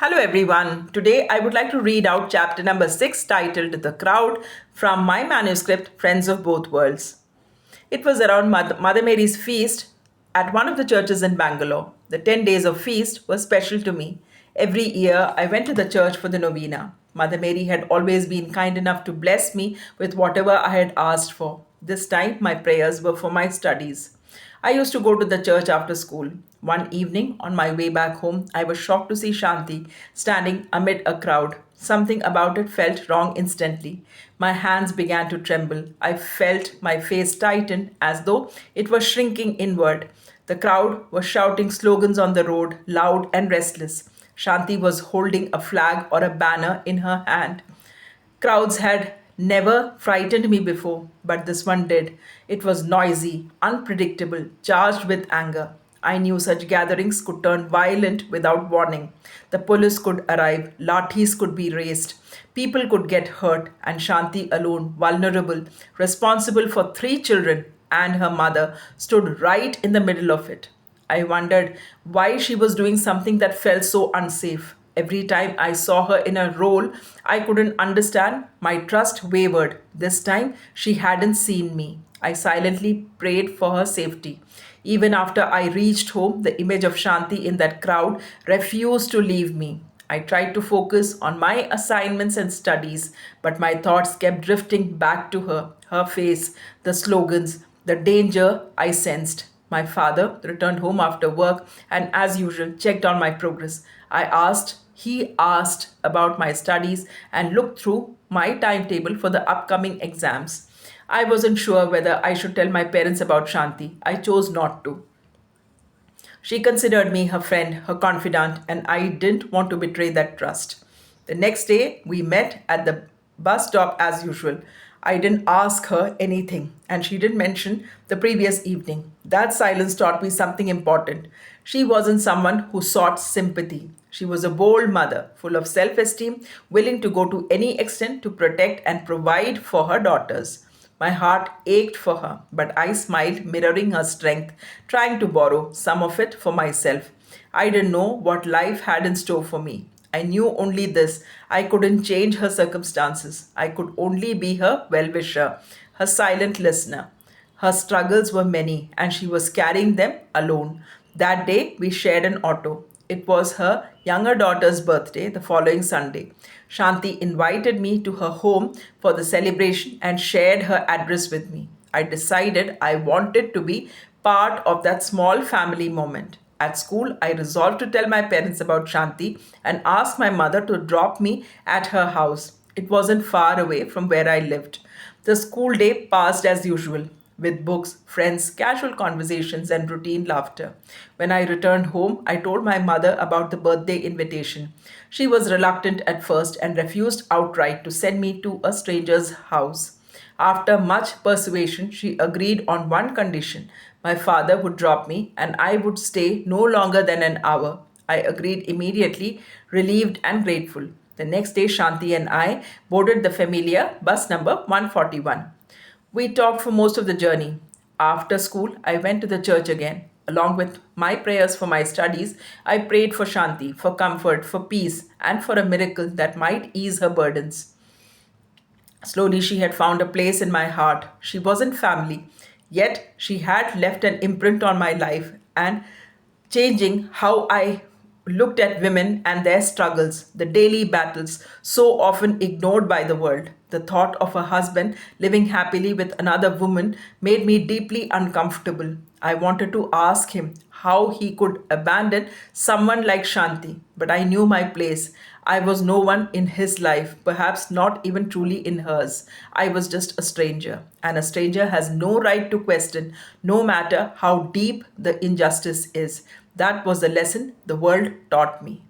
Hello everyone. Today I would like to read out chapter number 6 titled The Crowd from my manuscript Friends of Both Worlds. It was around Mother Mary's feast at one of the churches in Bangalore. The 10 days of feast were special to me. Every year I went to the church for the novena. Mother Mary had always been kind enough to bless me with whatever I had asked for. This time my prayers were for my studies. I used to go to the church after school. One evening, on my way back home, I was shocked to see Shanti standing amid a crowd. Something about it felt wrong instantly. My hands began to tremble. I felt my face tighten as though it was shrinking inward. The crowd was shouting slogans on the road, loud and restless. Shanti was holding a flag or a banner in her hand. Crowds had never frightened me before, but this one did. It was noisy, unpredictable, charged with anger. I knew such gatherings could turn violent without warning. The police could arrive, lathis could be raised, people could get hurt, and Shanti alone, vulnerable, responsible for three children and her mother, stood right in the middle of it. I wondered why she was doing something that felt so unsafe. Every time I saw her in a role I couldn't understand, my trust wavered. This time she hadn't seen me. I silently prayed for her safety. Even after I reached home, the image of Shanti in that crowd refused to leave me. I tried to focus on my assignments and studies, but my thoughts kept drifting back to her face, the slogans, the danger I sensed. My father returned home after work and, as usual, checked on my progress. He asked about my studies and looked through my timetable for the upcoming exams. I wasn't sure whether I should tell my parents about Shanti. I chose not to. She considered me her friend, her confidant, and I didn't want to betray that trust. The next day, we met at the bus stop as usual. I didn't ask her anything, and she didn't mention the previous evening. That silence taught me something important. She wasn't someone who sought sympathy. She was a bold mother, full of self esteem, willing to go to any extent to protect and provide for her daughters. My heart ached for her, but I smiled, mirroring her strength, trying to borrow some of it for myself. I didn't know what life had in store for me. I knew only this: I couldn't change her circumstances. I could only be her well wisher, her silent listener. Her struggles were many, and she was carrying them alone. That day, we shared an auto. It was her younger daughter's birthday the following Sunday. Shanti invited me to her home for the celebration and shared her address with me. I decided I wanted to be part of that small family moment. At school, I resolved to tell my parents about Shanti and asked my mother to drop me at her house. It wasn't far away from where I lived. The school day passed as usual, with books, friends, casual conversations, and routine laughter. When I returned home, I told my mother about the birthday invitation. She was reluctant at first and refused outright to send me to a stranger's house. After much persuasion, she agreed on one condition: my father would drop me and I would stay no longer than an hour. I agreed immediately, relieved and grateful. The next day, Shanti and I boarded the familiar bus number 141. We talked for most of the journey. After school, I went to the church again. Along with my prayers for my studies, I prayed for Shanti, for comfort, for peace, and for a miracle that might ease her burdens. Slowly, she had found a place in my heart. She wasn't family, yet she had left an imprint on my life and changing how I looked at women and their struggles, the daily battles so often ignored by the world. The thought of a husband living happily with another woman made me deeply uncomfortable. I wanted to ask him how he could abandon someone like Shanti, but I knew my place. I was no one in his life, perhaps not even truly in hers. I was just a stranger, and a stranger has no right to question, no matter how deep the injustice is. That was the lesson the world taught me.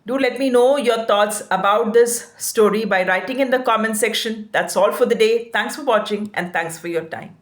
Do let me know your thoughts about this story by writing in the comment section. That's all for the day. Thanks for watching and thanks for your time.